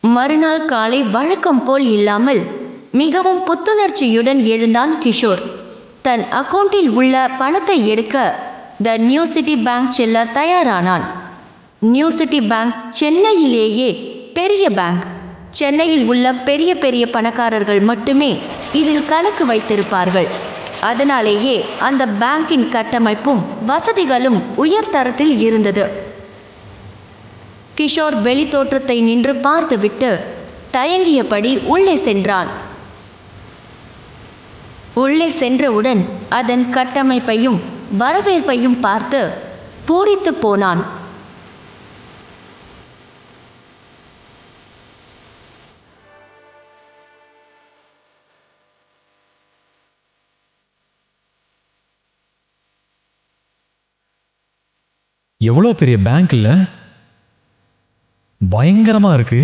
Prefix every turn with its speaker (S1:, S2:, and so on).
S1: மறுநாள் காலை வழக்கம் போல் இல்லாமல் மிகவும் புத்துணர்ச்சியுடன் எழுந்தான் கிஷோர். தன் அக்கவுண்டில் உள்ள பணத்தை எடுக்க த நியூ சிட்டி பேங்க் செல்ல தயாரானான். நியூ சிட்டி பேங்க் சென்னையிலேயே பெரிய பேங்க். சென்னையில் உள்ள பெரிய பெரிய பணக்காரர்கள் மட்டுமே இதில் கணக்கு வைத்திருப்பார்கள். அதனாலேயே அந்த பேங்கின் கட்டமைப்பும் வசதிகளும் உயர்தரத்தில் இருந்தது. கிஷோர் வெளித்தோற்றத்தை நின்று பார்த்துவிட்டு தயங்கியபடி உள்ளே சென்றான். உள்ளே சென்றவுடன் அதன் கட்டமைப்பையும் வரவேற்பையும் பார்த்து பூரித்து போனான்.
S2: எவ்வளோ பெரிய பேங்க் இல்ல, பயங்கரமா இருக்கு.